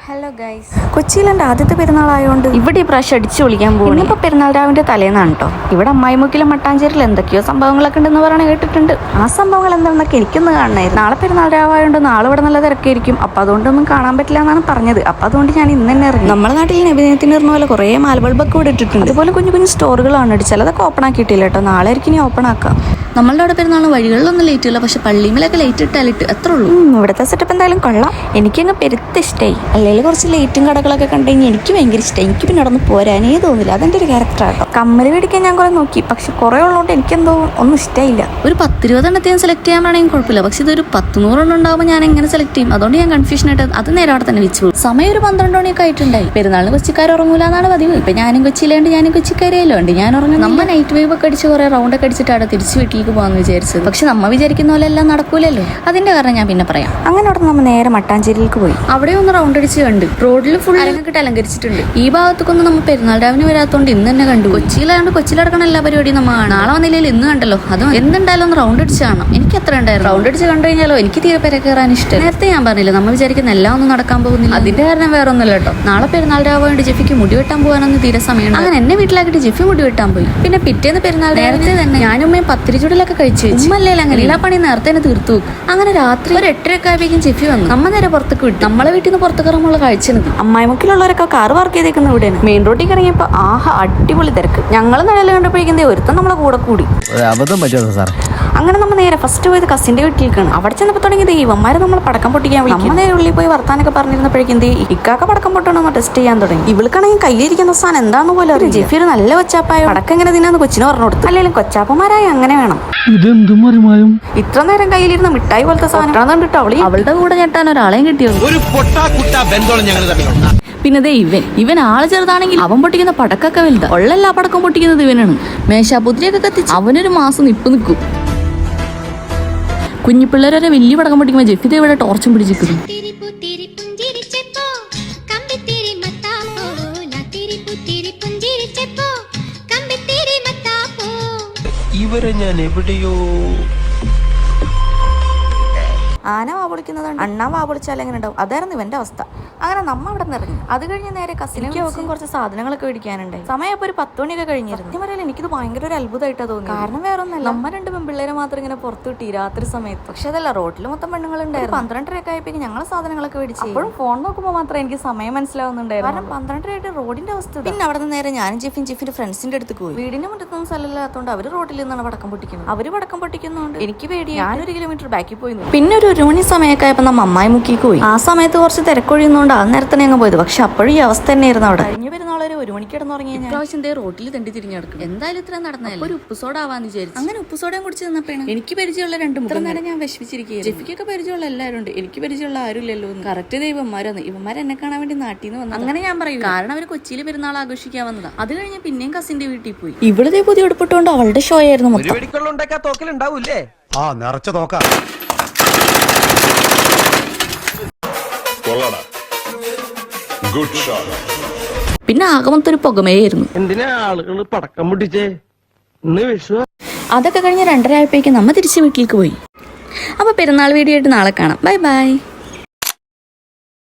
Hello guys, കൊച്ചിയിൽ എൻ്റെ ആദ്യത്തെ പെരുന്നാളായതുകൊണ്ട് ഇവിടെ ഈ പ്രാവശ്യം അടിച്ചു വിളിക്കാൻ പോകും. ഇന്നിപ്പോൾ പെരുന്നാൾ രാവിൻ്റെ തലേന്നാണ് കേട്ടോ. ഇവിടെ അമ്മായിമുക്കിലും മട്ടാഞ്ചേരിയിൽ എന്തൊക്കെയോ സംഭവങ്ങളൊക്കെ ഉണ്ടെന്ന് പറഞ്ഞ് കേട്ടിട്ടുണ്ട്. ആ സംഭവങ്ങൾ എന്താണെന്നൊക്കെ എനിക്കൊന്ന് കാണണമായിരുന്നു. നാളെ പെരുന്നാൾ രാവായതുകൊണ്ട് നാളെ ഇവിടെ നല്ല തിരക്കായിരിക്കും. അപ്പം അതുകൊണ്ടൊന്നും കാണാൻ പറ്റില്ല എന്നാണ് പറഞ്ഞത്. അപ്പം അതുകൊണ്ട് ഞാൻ ഇന്ന് തന്നെ ഇറങ്ങി. നമ്മുടെ നാട്ടിൽ നബിദിനത്തിന് ഇരുന്ന പോലെ കുറേ മാലബൾബൊക്കെ ഇവിടെ ഇട്ടിട്ടുണ്ട്. അതുപോലെ കുഞ്ഞു കുഞ്ഞു സ്റ്റോറുകളാണ് ഇട്ട്. ചിലതൊക്കെ ഓപ്പൺ ആക്കിയിട്ടില്ല കേട്ടോ. നാളെ ആയിരിക്കും ഇനി ഓപ്പൺ ആക്കാം. നമ്മളുടെ അവിടെ പെരുന്നാൾ വഴികളിലൊന്നും ലേറ്റ് ഇല്ല, പക്ഷെ പള്ളിമേലൊക്കെ ലേറ്റ് ഇട്ടാലിട്ട് അത്ര ഉള്ളൂ. ഇവിടുത്തെ സെറ്റപ്പ് എന്തായാലും കൊള്ളാം. എനിക്കങ്ങ് പെരുത്ത് ഇഷ്ടമായി. അല്ലെങ്കിൽ കുറച്ച് ലേറ്റും കടകളൊക്കെ കണ്ടുകഴിഞ്ഞാൽ എനിക്ക് ഭയങ്കര ഇഷ്ടമായി. എനിക്ക് പിന്നെ അവിടെ നിന്ന് പോരാനേ തോന്നില്ല. അതെൻ്റെ ഒരു ക്യാരക്ടറാട്ടോ. കമ്മൽ മേടിക്കാൻ ഞാൻ കുറേ നോക്കി, പക്ഷെ കുറേ ഉള്ളതുകൊണ്ട് എനിക്കെന്തോ ഒന്നും ഇഷ്ടമായില്ല. ഒരു 10-20 എണ്ണത്തെ സെലക്ട് ചെയ്യാൻ വേണമെങ്കിൽ കുഴപ്പമില്ല, പക്ഷെ ഇതൊരു 100-100 എണ്ണം ഉണ്ടാകുമ്പോൾ ഞാൻ എങ്ങനെ സെലക്ട് ചെയ്യും? അതുകൊണ്ട് ഞാൻ കൺഫ്യൂഷൻ ആയിട്ട് അത് നേരെ അവിടെ തന്നെ വെച്ചു. സമയം ഒരു 12 മണിയൊക്കെ ആയിട്ടുണ്ടായി. പെരുന്നാളിന് കൊച്ചിക്കാർ ഉറങ്ങൂല എന്നാണ് പതിവ്. ഇപ്പൊ ഞാനും കൊച്ചിയിലുണ്ട്, ഞാനും കൊച്ചിക്കാരല്ലോ ഉണ്ട്. ഞാൻ ഉറങ്ങും. നമ്മ നൈറ്റ് വൈബ് ഒക്കെ അടിച്ച് കുറെ റൗണ്ട് ഒക്കെ അടിച്ചിട്ട് അവിടെ തിരിച്ച് വീട്ടിലേക്ക് പോകാന്ന് വിചാരിച്ചത്. പക്ഷെ നമ്മ വിചാരിക്കുന്ന പോലെ എല്ലാം നടക്കൂലല്ലോ. അതിന്റെ കാരണം ഞാൻ പിന്നെ പറയാം. അങ്ങനെ അവിടെ നമ്മൾ നേരെ മട്ടാഞ്ചേരിയിലേക്ക് പോയി. അവിടെ ഒന്ന് റൗണ്ട് അടിച്ച് കണ്ട്. റോഡിൽ ഫുൾ അരങ്ങൊക്കെ അലങ്കരിച്ചിട്ടുണ്ട്. ഈ ഭാഗത്തേക്കൊന്നും നമ്മൾ പെരുന്നാൾ രാവിലെ വരാത്തോണ്ട് ഇന്ന് തന്നെ കണ്ടു. കൊച്ചിയിലാണ്ട് കൊച്ചിയിലടക്കണം എല്ലാ പരിപാടിയും നമ്മൾ നാളെ വന്നില്ലെങ്കിൽ ഇന്ന് കണ്ടല്ലോ. അതും എന്തുണ്ടായാലും ഒന്ന് റൗണ്ട് അടിച്ച് കാണണം. എനിക്ക് അത്ര ഉണ്ടായിരുന്നു. റൗണ്ട് അടിച്ച് കണ്ടു കഴിഞ്ഞാലോ എനിക്ക് തീരെ പേരെ കയറാൻ ഇഷ്ടം. നേരത്തെ ഞാൻ പറഞ്ഞില്ല നമ്മൾ വിചാരിക്കുന്ന എല്ലാം ഒന്നും നടക്കാൻ പോകുന്നില്ല. അതിന്റെ കാരണം വേറെ ഒന്നുമില്ല കേട്ടോ. നാളെ പെരുന്നാൾ രാവ് വേണ്ടി ജെഫിക്ക് മുടി വെട്ടാൻ പോകാനൊന്നും തീരെ സമയമുണ്ട്. അങ്ങനെ എന്നെ വീട്ടിലാക്കിയിട്ട് ജെഫി മുടി വെട്ടാൻ പോയി. പിന്നെ പിറ്റേന്ന് പെരുന്നാൾ നേരത്തെ തന്നെ ഞാനും ഉമ്മയും പത്തിരി ചുടലൊക്കെ കഴിച്ചു. ഉമ്മല്ലേ അങ്ങനെ എല്ലാ പണി നേരത്തെ തന്നെ തീർത്തു. അങ്ങനെ രാത്രി ഒരു 8:30 ആയപ്പോഴേക്കും ജെഫി വന്നു. നമ്മ നേരെ പുറത്തേക്ക് വിട്ടു. നമ്മളെ വീട്ടിൽ നിന്ന് പുറത്തേക്ക് ഇറങ്ങുമ്പോൾ കഴിച്ചത് അമ്മായിമുക്കിലുള്ളവരൊക്കെ കാർ പാർക്ക് ചെയ്തേക്കുന്ന ഇവിടെയാണ്. മെയിൻ റോഡിൽ ഇറങ്ങിയപ്പോൾ അടിപൊളി തിരക്ക്. ഞങ്ങൾ നിഴൽ കണ്ടപ്പോഴേക്കും ഒരുത്തം നമ്മളെ കൂടെ കൂടി. അങ്ങനെ നമ്മൾ നേരെ ഫസ്റ്റ് പോയത് കസിന്റെ വീട്ടിലേക്കാണ്. അവിടെ ചെന്നപ്പോൾ തുടങ്ങിയത് ഇവന്മാരെ നമ്മൾ പടക്കം പൊട്ടിക്കാൻ വിളിക്കും. നമ്മൾ നേരെ ഉള്ളിൽ പോയി വർത്താനൊക്കെ പറഞ്ഞിരുന്നപ്പോഴേക്കും ഇക്കാക്ക പടക്കം പൊട്ടണമെന്ന് ടെസ്റ്റ് ചെയ്യാൻ തുടങ്ങി. ഇവൾക്കാണെങ്കിൽ കയ്യിലിരിക്കുന്ന സാധനം എന്താണെന്ന് പോലെ അറിയാം. ജെഫി ഒരു നല്ല കൊച്ചാപ്പായ പടക്കം എങ്ങനെ തിന്നാന്ന് കൊച്ചിന് പറഞ്ഞു കൊടുത്തു. അല്ലെങ്കിൽ കൊച്ചാപ്പന്മാരായി അങ്ങനെ വേണം. ഇത്ര നേരം കയ്യിലിരുന്ന മിഠായി പോലത്തെ സാധനം കണ്ടിട്ട് അവളുടെ കൂടെ ഞെട്ടാൻ ഒരാളെയും കിട്ടിയത്. പിന്നെ ഇവൻ ആള് ചെറുതാണെങ്കിൽ അവൻ പൊട്ടിക്കുന്ന പടക്കൊക്കെ വലുതാ. ഉള്ളെല്ലാ പടക്കം പൊട്ടിക്കുന്നത് ഇവനാണ്. മേശാപുത്രിയൊക്കെ കത്തിച്ച് അവനൊരു മാസം നിൽക്കും. കുഞ്ഞു പിള്ളേരെ വലിയ പടക്കം പൊട്ടിക്കുമ്പോൾ ജെഫിത ഇവിടെ ടോർച്ചും പിടിച്ചിരിക്കുന്നു. ഇവരെ ഞാൻ എവിടെയോ ആന വാപൊളിക്കുന്നതുകൊണ്ട് അണ്ണാ വാപൊളിച്ചാൽ എങ്ങനെ ഉണ്ടാവും? അതായിരുന്നു ഇവന്റെ അവസ്ഥ. അങ്ങനെ നമ്മ അവിടെ നിന്ന് ഇറങ്ങി. അത് കഴിഞ്ഞ് നേരെ കസിനും അവക്കും കുറച്ച് സാധനങ്ങളൊക്കെ മേടിക്കാനുണ്ടായി. സമയം അപ്പോൾ ഒരു 10 മണിയൊക്കെ കഴിഞ്ഞിരുന്നു. സത്യം പറയാൻ എനിക്കിത് ഭയങ്കര ഒരു അത്ഭുതമായിട്ടാണ് തോന്നി. കാരണം വേറെ ഒന്നല്ല, നമ്മ 2 പെൺപിള്ളേരെ മാത്രം ഇങ്ങനെ പുറത്തു കിട്ടി രാത്രി സമയത്ത്. പക്ഷെ അതല്ല, റോഡിൽ മൊത്തം പെണ്ണുങ്ങളുണ്ടായിരുന്നു. 12:30 ആയപ്പോൾ ഞങ്ങൾ സാധനങ്ങളൊക്കെ മേടിച്ചു. അപ്പോഴും ഫോൺ നോക്കുമ്പോൾ മാത്രം എനിക്ക് സമയം മനസ്സിലാവുന്നുണ്ടായിരുന്നു. കാരണം 12:30 ആയിട്ട് റോഡിന്റെ അവസ്ഥ. പിന്നെ അവിടെ നിന്ന് നേരെ ഞാനും ജിഫിന്റെ ഫ്രണ്ട്സിന്റെ അടുത്ത് പോയി. വീടിന്റെ മുറ്റത്തൊന്നും സ്ഥലമില്ലാത്തതുകൊണ്ട് അവർ റോഡിൽ നിന്നാണ് പടക്കം പൊട്ടിക്കുന്നത്. അവര് പടക്കം പൊട്ടിക്കുന്നതുകൊണ്ട് എനിക്ക് പേടി. ഞാനൊരു കിലോമീറ്റർ ബാക്കിൽ പോയി. പിന്നെ ഒരു 1 മണി സമയമൊക്കെ ആയപ്പോൾ നമ്മ അമ്മായിമുക്കിക്ക് പോയി. ആ സമയത്ത് കുറച്ച് തിരക്കൊഴിയുന്നതുകൊണ്ട് ആ നേരത്തെ അങ്ങ് പോയത്. പക്ഷെ അപ്പോഴും ഈ അവസ്ഥ തന്നെയായിരുന്നു അവിടെ. കഴിഞ്ഞ പെരുന്നാളൊരു 1 മണിക്ക് കിടന്നുറങ്ങി. പ്രാവശ്യം റോട്ടിൽ തണ്ടി തിരിഞ്ഞു കിടക്കും. എന്തായാലും ഇത്ര നടന്നല്ല. ഒരു ഉപ്പുസോഡ ആവാന്ന് വിചാരിച്ചു. അങ്ങനെ ഉപ്പുസോഡയും കുടിച്ച് നിന്നപ്പോഴാണ് എനിക്ക് പരിചയമുള്ള 2 മുഖം നേരം ഞാൻ വിഷമിച്ചിരിക്കുകയാണ്. ജെഫിക്കൊക്കെ പരിചയമുള്ള എല്ലാവരും ഉണ്ട്, എനിക്ക് പരിചയമുള്ള ആരുമില്ലല്ലോ. കറക്റ്റ് ദൈവന്മാരാണ്. ഇവന്മാർ എന്നെ കാണാൻ വേണ്ടി നാട്ടിൽ നിന്ന് വന്നു. അങ്ങനെ ഞാൻ പറയും, കാരണം അവർ കൊച്ചിയിൽ പെരുന്നാൾ ആഘോഷിക്കാൻ വന്നതാ. അത് കഴിഞ്ഞ് പിന്നെയും കസിന്റെ വീട്ടിൽ പോയി. ഇവിടുത്തെ പുതിയ ഉടുപ്പിട്ടുകൊണ്ട് അവളുടെ ഷോ ആയിരുന്നു മൊത്തം. പിന്നെ ആകമത്തൊരു പുകമേയായിരുന്നു. എന്തിനാ ആളുകൾ പടക്കം പൊട്ടിച്ചേ? അതൊക്കെ കഴിഞ്ഞ് 2:30 ആയപ്പോഴേക്കും നമ്മ തിരിച്ച് വീട്ടിലേക്ക് പോയി. അപ്പൊ പെരുന്നാൾ വീഡിയോ ആയിട്ട് നാളെ കാണാം. Bye bye.